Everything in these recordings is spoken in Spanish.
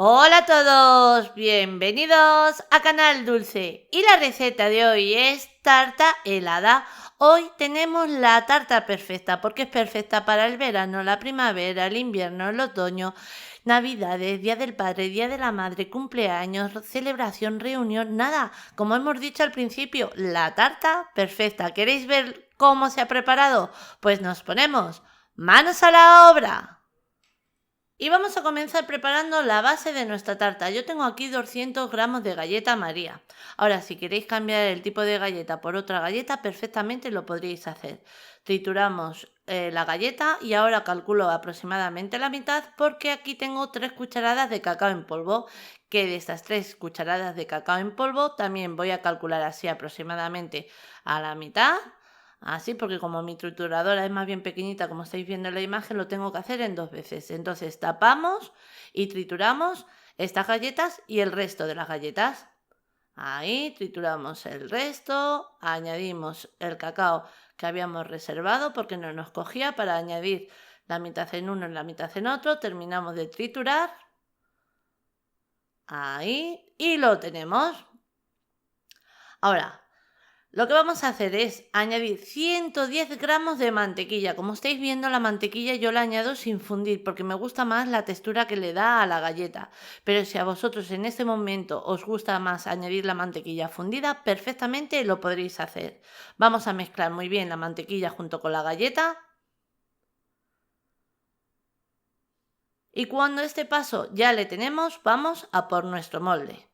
Hola a todos, bienvenidos a Canal Dulce. Y la receta de hoy es tarta helada. Hoy tenemos la tarta perfecta porque es perfecta para el verano, la primavera, el invierno, el otoño, Navidades, Día del Padre, Día de la Madre, cumpleaños, celebración, reunión, nada. Como hemos dicho al principio, la tarta perfecta. ¿Queréis ver cómo se ha preparado? Pues nos ponemos manos a la obra. Y vamos a comenzar preparando la base de nuestra tarta. Yo tengo aquí 200 gramos de galleta María. Ahora, si queréis cambiar el tipo de galleta por otra galleta, perfectamente lo podríais hacer. Trituramos la galleta y ahora calculo aproximadamente la mitad porque aquí tengo 3 cucharadas de cacao en polvo. Que de estas 3 cucharadas de cacao en polvo también voy a calcular así aproximadamente a la mitad. Así, porque como mi trituradora es más bien pequeñita, como estáis viendo en la imagen, lo tengo que hacer en 2 veces. Entonces tapamos y trituramos estas galletas y el resto de las galletas. Ahí trituramos el resto, añadimos el cacao que habíamos reservado porque no nos cogía para añadir la mitad en uno y la mitad en otro. Terminamos de triturar. Ahí, y lo tenemos. Ahora, lo que vamos a hacer es añadir 110 gramos de mantequilla. Como estáis viendo, la mantequilla yo la añado sin fundir porque me gusta más la textura que le da a la galleta. Pero si a vosotros en este momento os gusta más añadir la mantequilla fundida, perfectamente lo podréis hacer. Vamos a mezclar muy bien la mantequilla junto con la galleta. Y cuando este paso ya le tenemos, vamos a por nuestro molde.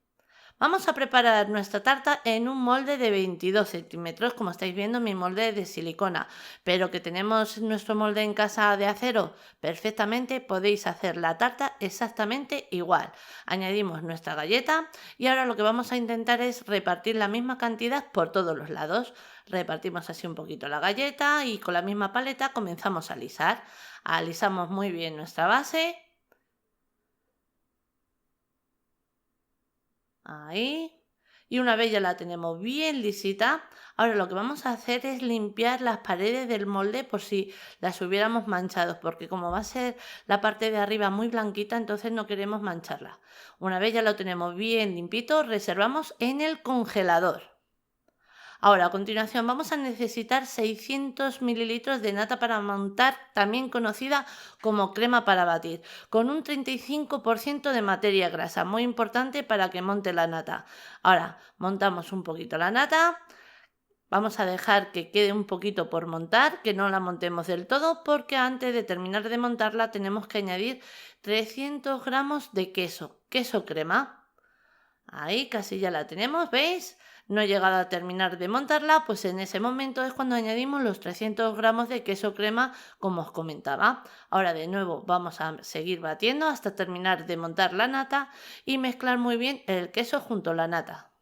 Vamos a preparar nuestra tarta en un molde de 22 centímetros, como estáis viendo mi molde es de silicona, pero que tenemos nuestro molde en casa de acero, perfectamente podéis hacer la tarta exactamente igual. Añadimos nuestra galleta y ahora lo que vamos a intentar es repartir la misma cantidad por todos los lados. Repartimos así un poquito la galleta y con la misma paleta comenzamos a alisar. Alisamos muy bien nuestra base. Ahí. Y una vez ya la tenemos bien lisita, ahora lo que vamos a hacer es limpiar las paredes del molde por si las hubiéramos manchado, porque como va a ser la parte de arriba muy blanquita, entonces no queremos mancharla. Una vez ya lo tenemos bien limpito, reservamos en el congelador. Ahora, a continuación, vamos a necesitar 600 mililitros de nata para montar, también conocida como crema para batir, con un 35% de materia grasa, muy importante para que monte la nata. Ahora, montamos un poquito la nata. Vamos a dejar que quede un poquito por montar, que no la montemos del todo, porque antes de terminar de montarla tenemos que añadir 300 gramos de queso crema. Ahí casi ya la tenemos, ¿veis? No he llegado a terminar de montarla, pues en ese momento es cuando añadimos los 300 gramos de queso crema, como os comentaba. Ahora de nuevo vamos a seguir batiendo hasta terminar de montar la nata y mezclar muy bien el queso junto a la nata.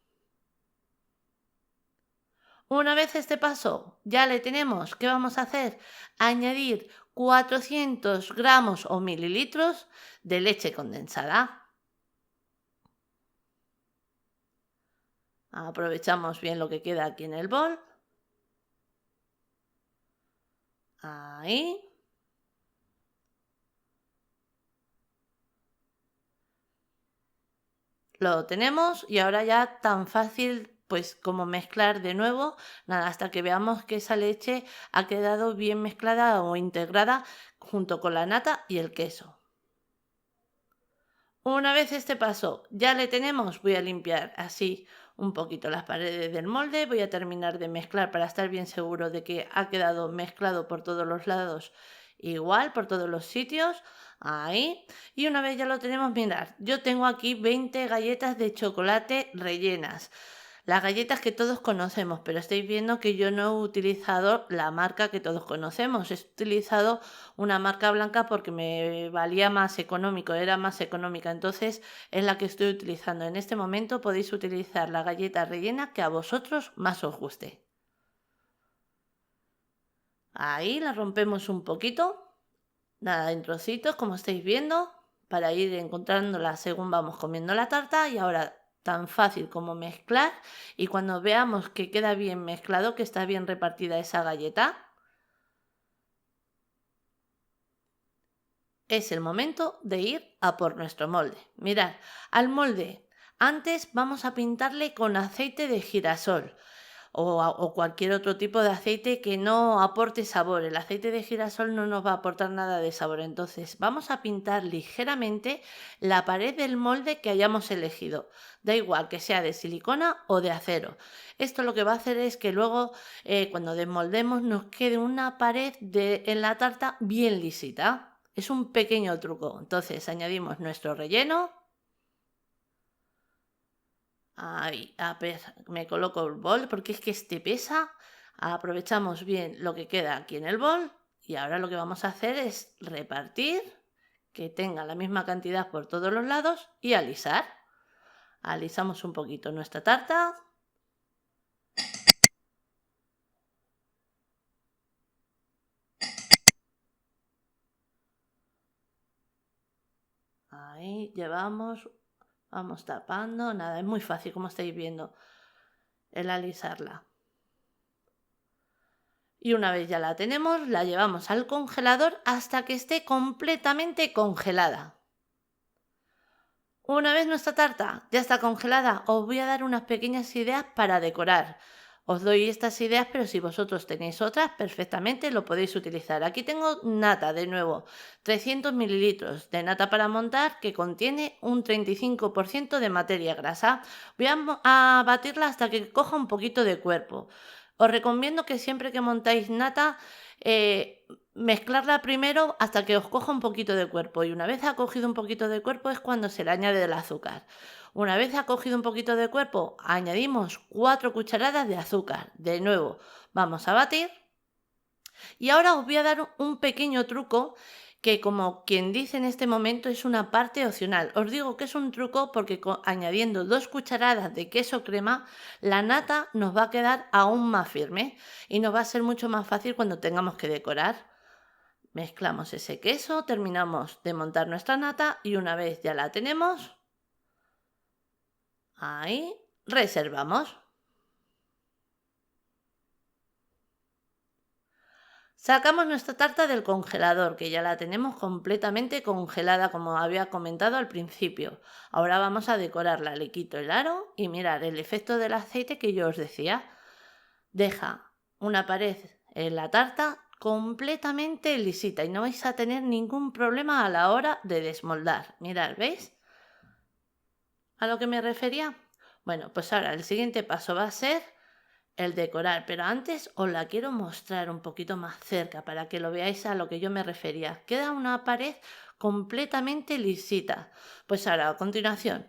Una vez este paso ya le tenemos, ¿qué vamos a hacer? Añadir 400 gramos o mililitros de leche condensada. Aprovechamos bien lo que queda aquí en el bol. Ahí. Lo tenemos y ahora ya tan fácil pues como mezclar de nuevo, nada, hasta que veamos que esa leche ha quedado bien mezclada o integrada junto con la nata y el queso. Una vez este paso ya le tenemos, voy a limpiar así un poquito las paredes del molde, voy a terminar de mezclar para estar bien seguro de que ha quedado mezclado por todos los lados igual, por todos los sitios, ahí. Y una vez ya lo tenemos, mirad, yo tengo aquí 20 galletas de chocolate rellenas. Las galletas que todos conocemos, pero estáis viendo que yo no he utilizado la marca que todos conocemos. He utilizado una marca blanca porque me valía más económico, era más económica. Entonces es la que estoy utilizando. En este momento podéis utilizar la galleta rellena que a vosotros más os guste. Ahí la rompemos un poquito, nada, en trocitos, como estáis viendo, para ir encontrándola según vamos comiendo la tarta. Y ahora tan fácil como mezclar, y cuando veamos que queda bien mezclado, que está bien repartida esa galleta, Es el momento de ir a por nuestro molde. Mirad, al molde antes vamos a pintarle con aceite de girasol o cualquier otro tipo de aceite que no aporte sabor. El aceite de girasol no nos va a aportar nada de sabor. Entonces vamos a pintar ligeramente la pared del molde que hayamos elegido. Da igual que sea de silicona o de acero. Esto lo que va a hacer es que luego cuando desmoldemos nos quede una pared en la tarta bien lisita. Es un pequeño truco. Entonces añadimos nuestro relleno. Ahí, a ver, me coloco el bol porque es que este pesa. Aprovechamos bien lo que queda aquí en el bol y ahora lo que vamos a hacer es repartir, que tenga la misma cantidad por todos los lados y alisar. Alisamos un poquito nuestra tarta. Ahí llevamos, vamos tapando, nada, es muy fácil como estáis viendo el alisarla. Y una vez ya la tenemos, la llevamos al congelador hasta que esté completamente congelada. Una vez nuestra tarta ya está congelada, os voy a dar unas pequeñas ideas para decorar. Os doy estas ideas, pero si vosotros tenéis otras, perfectamente lo podéis utilizar. Aquí tengo nata, de nuevo, 300 mililitros de nata para montar que contiene un 35% de materia grasa. Voy a batirla hasta que coja un poquito de cuerpo. Os recomiendo que siempre que montáis nata, mezclarla primero hasta que os coja un poquito de cuerpo y una vez ha cogido un poquito de cuerpo es cuando se le añade el azúcar. Una vez ha cogido un poquito de cuerpo, añadimos 4 cucharadas de azúcar. De nuevo, vamos a batir. Y ahora os voy a dar un pequeño truco que, como quien dice en este momento, es una parte opcional. Os digo que es un truco porque añadiendo 2 cucharadas de queso crema, la nata nos va a quedar aún más firme y nos va a ser mucho más fácil cuando tengamos que decorar. Mezclamos ese queso, terminamos de montar nuestra nata y una vez ya la tenemos, ahí reservamos. Sacamos nuestra tarta del congelador, que ya la tenemos completamente congelada, como había comentado al principio. Ahora vamos a decorarla. Le quito el aro y mirad el efecto del aceite que yo os decía. Deja una pared en la tarta completamente lisita y no vais a tener ningún problema a la hora de desmoldar. Mirad, ¿veis a lo que me refería? Bueno, pues ahora el siguiente paso va a ser el decorar, pero antes os la quiero mostrar un poquito más cerca para que lo veáis a lo que yo me refería. Queda una pared completamente lisita. Pues ahora, a continuación,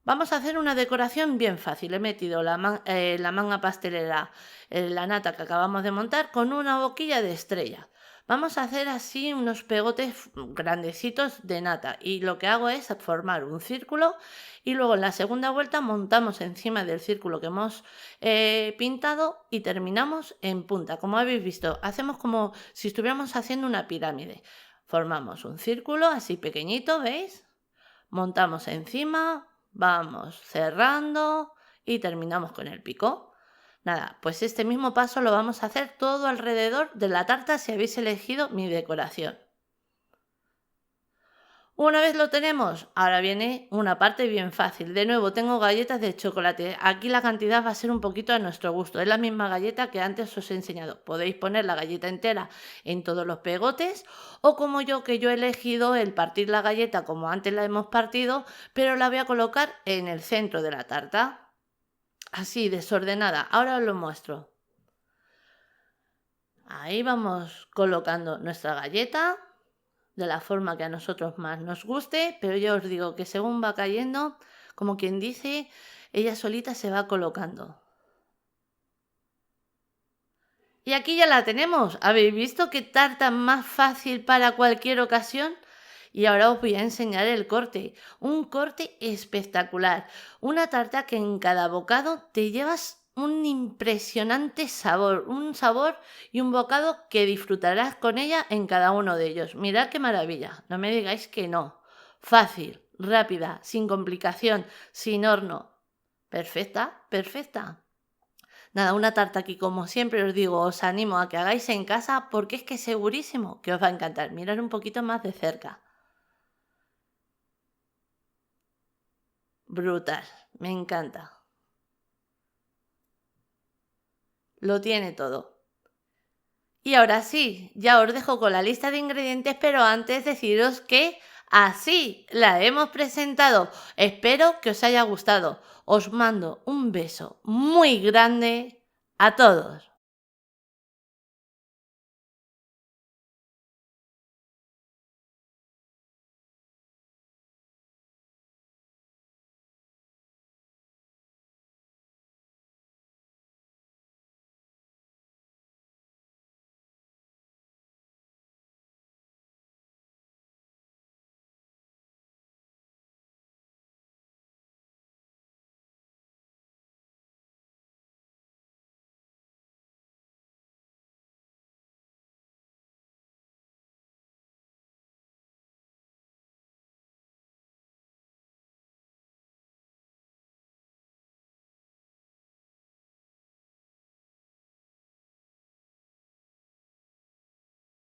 vamos a hacer una decoración bien fácil. He metido la manga pastelera, la nata que acabamos de montar con una boquilla de estrella. Vamos a hacer así unos pegotes grandecitos de nata y lo que hago es formar un círculo y luego en la segunda vuelta montamos encima del círculo que hemos pintado y terminamos en punta. Como habéis visto, hacemos como si estuviéramos haciendo una pirámide. Formamos un círculo así pequeñito, ¿veis? Montamos encima, vamos cerrando y terminamos con el pico. Nada, pues este mismo paso lo vamos a hacer todo alrededor de la tarta si habéis elegido mi decoración. Una vez lo tenemos, ahora viene una parte bien fácil. De nuevo, tengo galletas de chocolate. Aquí la cantidad va a ser un poquito a nuestro gusto. Es la misma galleta que antes os he enseñado. Podéis poner la galleta entera en todos los pegotes o como yo, que yo he elegido el partir la galleta como antes la hemos partido, pero la voy a colocar en el centro de la tarta. Así, desordenada. Ahora os lo muestro. Ahí vamos colocando nuestra galleta de la forma que a nosotros más nos guste, pero yo os digo que según va cayendo, como quien dice, ella solita se va colocando. Y aquí ya la tenemos. ¿Habéis visto qué tarta más fácil para cualquier ocasión? Y ahora os voy a enseñar el corte. Un corte espectacular. Una tarta que en cada bocado te llevas un impresionante sabor. Un sabor y un bocado que disfrutarás con ella en cada uno de ellos. Mirad qué maravilla. No me digáis que no. Fácil, rápida, sin complicación, sin horno. Perfecta, perfecta. Nada, una tarta que como siempre os digo, os animo a que hagáis en casa porque es que segurísimo que os va a encantar. Mirad un poquito más de cerca. brutal, me encanta. Lo tiene todo. Y ahora sí, ya os dejo con la lista de ingredientes, pero antes deciros que así la hemos presentado. Espero que os haya gustado. Os mando un beso muy grande a todos.